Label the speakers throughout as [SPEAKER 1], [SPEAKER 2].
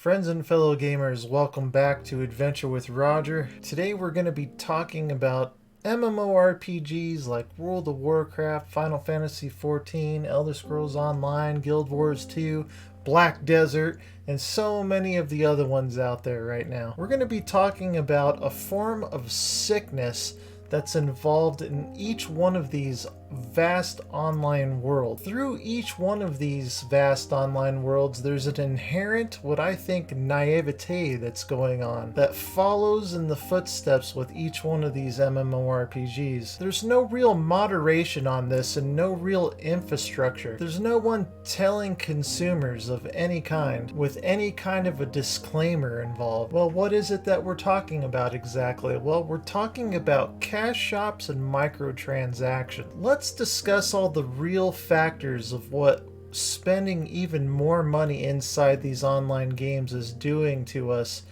[SPEAKER 1] Friends and fellow gamers, welcome back to Adventure with Roger. Today we're going to be talking about MMORPGs like World of Warcraft, Final Fantasy XIV, Elder Scrolls Online, Guild Wars 2, Black Desert, and so many of the other ones out there right now. We're going to be talking about a form of sickness that's involved in each one of these vast online worlds. Through each one of these vast online worlds, there's an inherent, what I think, naivete that's going on that follows in the footsteps with each one of these MMORPGs. There's no real moderation on this and no real infrastructure. There's no one telling consumers of any kind with any kind of a disclaimer involved. Well, what is it that we're talking about exactly? Well, we're talking about cash shops and microtransactions. Let's discuss all the real factors of what spending even more money inside these online games is doing to us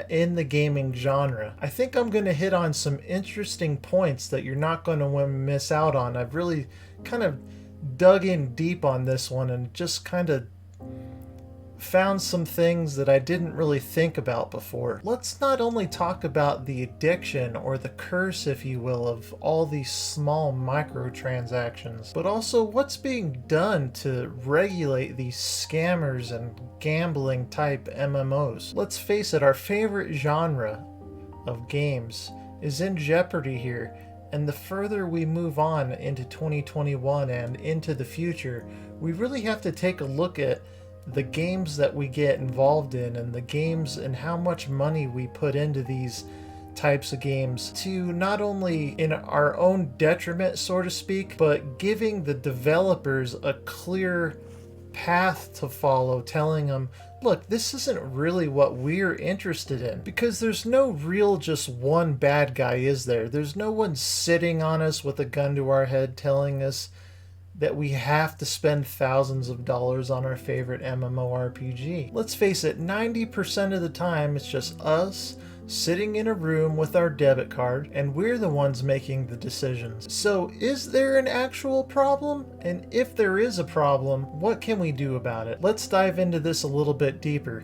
[SPEAKER 1] in the gaming genre. I think I'm going to hit on some interesting points that you're not going to miss out on. I've really kind of dug in deep on this one and just kind of found some things that I didn't really think about before. Let's not only talk about the addiction or the curse, if you will, of all these small microtransactions, but also what's being done to regulate these scammers and gambling type MMOs. Let's face it, our favorite genre of games is in jeopardy here, and the further we move on into 2021 and into the future, we really have to take a look at the games that we get involved in and the games and how much money we put into these types of games to not only in our own detriment, so to speak, but giving the developers a clear path to follow, telling them, look, this isn't really what we're interested in, because there's no real just one bad guy, is there? There's no one sitting on us with a gun to our head telling us that we have to spend thousands of dollars on our favorite MMORPG. Let's face it, 90% of the time it's just us sitting in a room with our debit card, and we're the ones making the decisions. So is there an actual problem? And if there is a problem, what can we do about it? Let's dive into this a little bit deeper.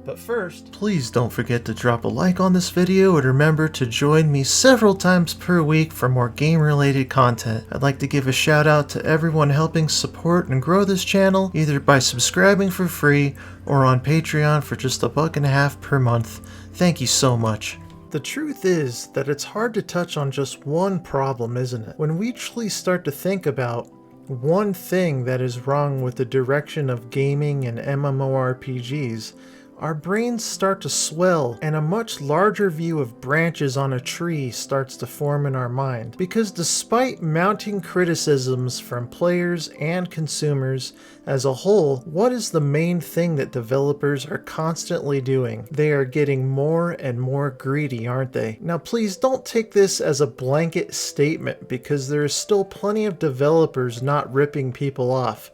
[SPEAKER 1] But first, please don't forget to drop a like on this video and remember to join me several times per week for more game-related content. I'd like to give a shout out to everyone helping support and grow this channel, either by subscribing for free or on Patreon for just $1.50 per month. Thank you so much. The truth is that it's hard to touch on just one problem, isn't it? When we truly start to think about one thing that is wrong with the direction of gaming and MMORPGs, our brains start to swell and a much larger view of branches on a tree starts to form in our mind. Because despite mounting criticisms from players and consumers as a whole, what is the main thing that developers are constantly doing? They are getting more and more greedy, aren't they? Now please don't take this as a blanket statement, because there is still plenty of developers not ripping people off.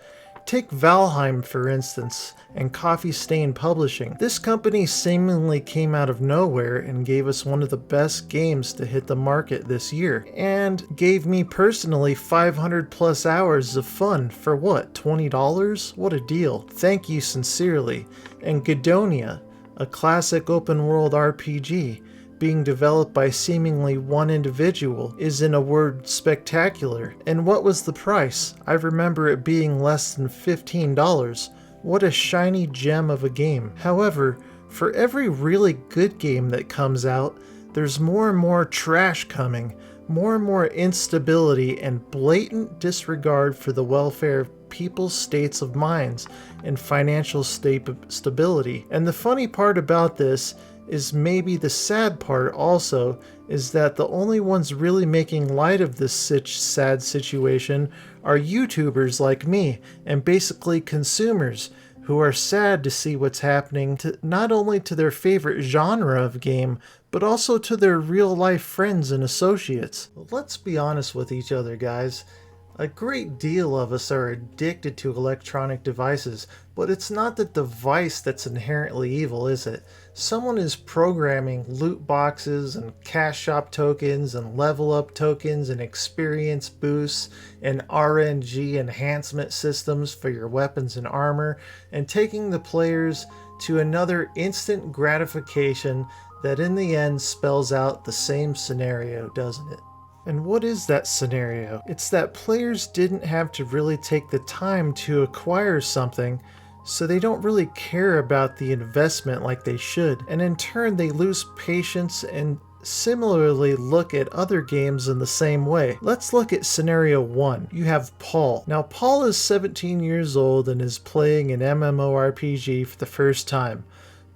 [SPEAKER 1] Take Valheim, for instance, and Coffee Stain Publishing. This company seemingly came out of nowhere and gave us one of the best games to hit the market this year, and gave me personally 500 plus hours of fun for what, $20? What a deal. Thank you sincerely. And Gadonia, a classic open world RPG, being developed by seemingly one individual, is in a word spectacular. And what was the price? I remember it being less than $15. What a shiny gem of a game. However, for every really good game that comes out, there's more and more trash coming, more and more instability and blatant disregard for the welfare of people's states of minds and financial stability. And the funny part about this is, maybe the sad part also, is that the only ones really making light of this sad situation are YouTubers like me, and basically consumers who are sad to see what's happening to not only to their favorite genre of game, but also to their real life friends and associates. Let's be honest with each other, guys. A great deal of us are addicted to electronic devices, but it's not the device that's inherently evil, is it? Someone is programming loot boxes and cash shop tokens and level up tokens and experience boosts and RNG enhancement systems for your weapons and armor, and taking the players to another instant gratification that in the end spells out the same scenario, doesn't it? And what is that scenario? It's that players didn't have to really take the time to acquire something, so they don't really care about the investment like they should. And in turn, they lose patience and similarly look at other games in the same way. Let's look at scenario 1. You have Paul. Now, Paul is 17 years old and is playing an MMORPG for the first time.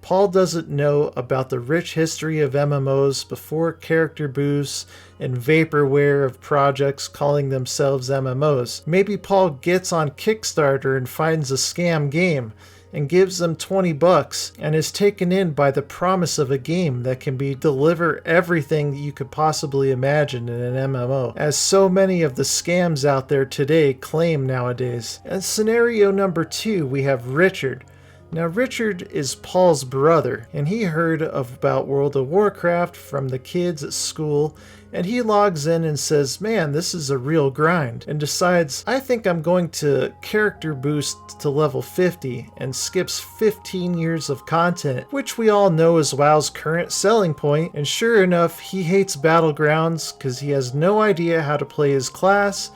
[SPEAKER 1] Paul doesn't know about the rich history of MMOs before character boosts and vaporware of projects calling themselves MMOs. Maybe Paul gets on Kickstarter and finds a scam game and gives them $20 and is taken in by the promise of a game that can deliver everything you could possibly imagine in an MMO, as so many of the scams out there today claim nowadays. And scenario number 2, we have Richard. Now, Richard is Paul's brother, and he heard about World of Warcraft from the kids at school, and he logs in and says, man, this is a real grind, and decides, I think I'm going to character boost to level 50, and skips 15 years of content, which we all know is WoW's current selling point, and sure enough, he hates Battlegrounds because he has no idea how to play his class,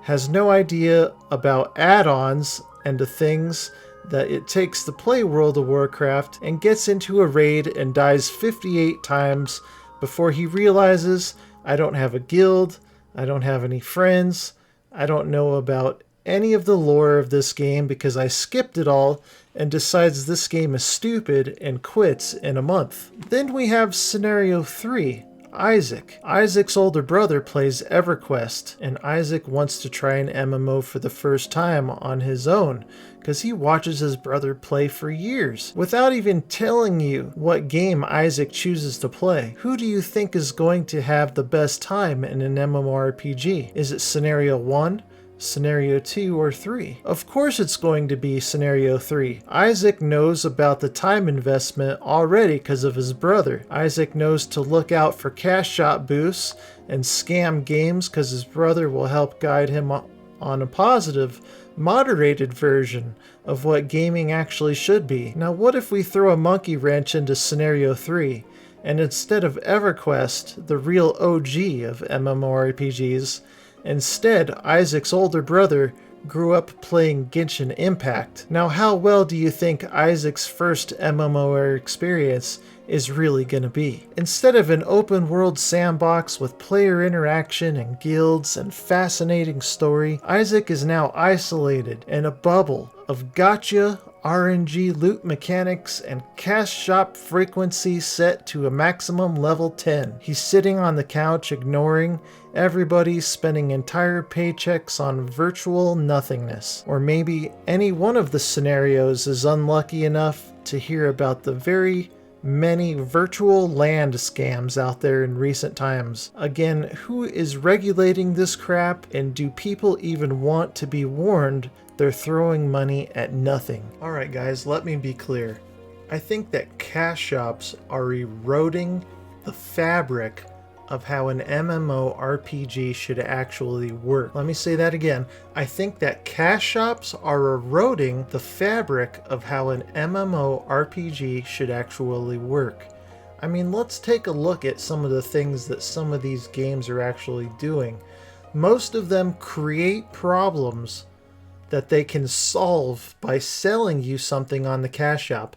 [SPEAKER 1] has no idea about add-ons and the things that it takes to play World of Warcraft, and gets into a raid and dies 58 times before he realizes, I don't have a guild, I don't have any friends, I don't know about any of the lore of this game because I skipped it all, and decides this game is stupid and quits in a month. Then we have scenario 3. Isaac. Isaac's older brother plays EverQuest, and Isaac wants to try an MMO for the first time on his own because he watches his brother play for years without even telling you what game Isaac chooses to play. Who do you think is going to have the best time in an MMORPG? Is it scenario 1? Scenario 2 or 3? Of course it's going to be scenario 3. Isaac knows about the time investment already because of his brother. Isaac knows to look out for cash shot boosts and scam games because his brother will help guide him on a positive, moderated version of what gaming actually should be. Now, what if we throw a monkey wrench into scenario 3, and instead of EverQuest, the real OG of MMORPGs, instead, Isaac's older brother grew up playing Genshin Impact. Now, how well do you think Isaac's first MMO experience is really going to be? Instead of an open world sandbox with player interaction and guilds and fascinating story, Isaac is now isolated in a bubble of gacha, RNG loot mechanics, and cash shop frequency set to a maximum level 10. He's sitting on the couch ignoring everybody, spending entire paychecks on virtual nothingness. Or maybe any one of the scenarios is unlucky enough to hear about the very many virtual land scams out there in recent times. Again, who is regulating this crap, and do people even want to be warned they're throwing money at nothing? Alright guys, let me be clear. I think that cash shops are eroding the fabric of how an MMORPG should actually work. Let me say that again. I think that cash shops are eroding the fabric of how an MMORPG should actually work. I mean, let's take a look at some of the things that some of these games are actually doing. Most of them create problems that they can solve by selling you something on the cash shop.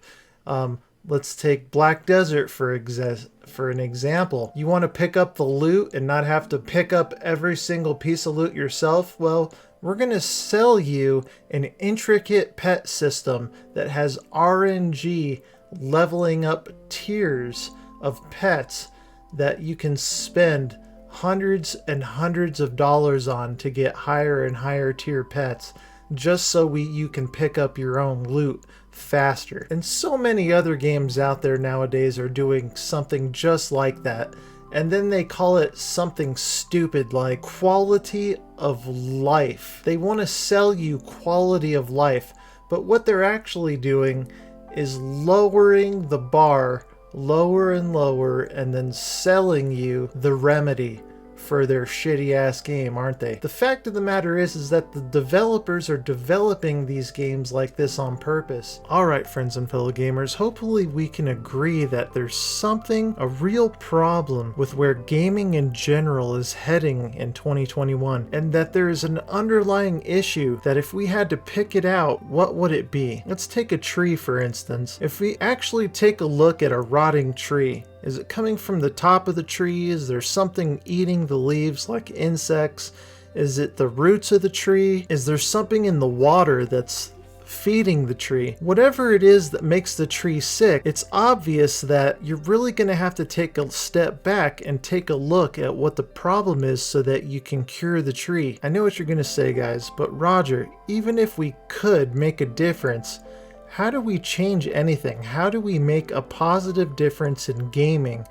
[SPEAKER 1] Let's take Black Desert for an example. You want to pick up the loot and not have to pick up every single piece of loot yourself? Well, we're going to sell you an intricate pet system that has RNG leveling up tiers of pets that you can spend hundreds and hundreds of dollars on to get higher and higher tier pets, just so you can pick up your own loot faster. And so many other games out there nowadays are doing something just like that, and then they call it something stupid like quality of life. They want to sell you quality of life, but what they're actually doing is lowering the bar lower and lower, and then selling you the remedy for their shitty ass game, aren't they? The fact of the matter is that the developers are developing these games like this on purpose. Alright, friends and fellow gamers, hopefully we can agree that there's something, a real problem with where gaming in general is heading in 2021, and that there is an underlying issue that if we had to pick it out, what would it be? Let's take a tree for instance. If we actually take a look at a rotting tree, is it coming from the top of the tree? Is there something eating the leaves like insects? Is it the roots of the tree? Is there something in the water that's feeding the tree? Whatever it is that makes the tree sick, it's obvious that you're really going to have to take a step back and take a look at what the problem is so that you can cure the tree. I know what you're going to say, guys, but Roger, even if we could make a difference, how do we change anything? How do we make a positive difference in gaming?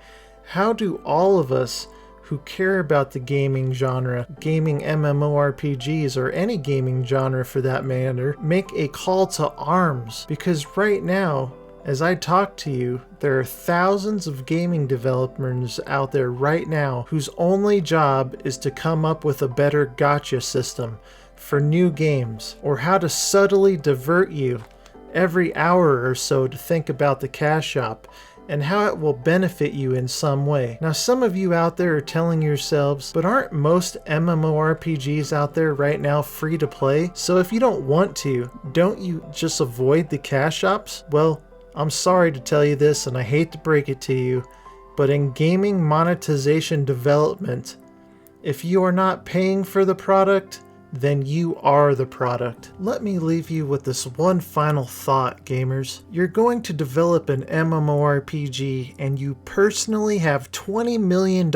[SPEAKER 1] How do all of us who care about the gaming genre, gaming MMORPGs, or any gaming genre for that matter, make a call to arms? Because right now, as I talk to you, there are thousands of gaming developers out there right now whose only job is to come up with a better gacha system for new games, or how to subtly divert you every hour or so to think about the cash shop and how it will benefit you in some way. Now, some of you out there are telling yourselves, but aren't most MMORPGs out there right now free to play? So if you don't want to, don't you just avoid the cash shops? Well, I'm sorry to tell you this, and I hate to break it to you, but in gaming monetization development, if you are not paying for the product, then you are the product. Let me leave you with this one final thought, gamers. You're going to develop an MMORPG and you personally have $20 million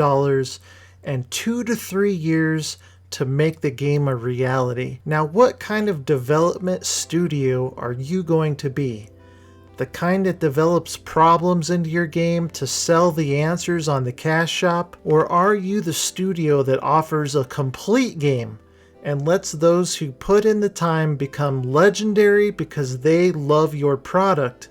[SPEAKER 1] and 2 to 3 years to make the game a reality. Now, what kind of development studio are you going to be? The kind that develops problems into your game to sell the answers on the cash shop? Or are you the studio that offers a complete game and lets those who put in the time become legendary because they love your product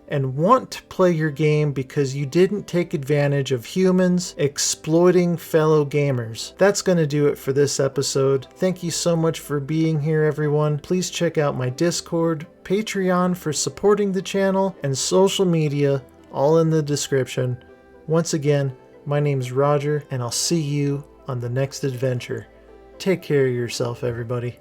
[SPEAKER 1] and want to play your game because you didn't take advantage of humans exploiting fellow gamers? That's going to do it for this episode. Thank you so much for being here, everyone. Please check out my Discord, Patreon for supporting the channel, and social media, all in the description. Once again, my name's Roger, and I'll see you on the next adventure. Take care of yourself, everybody.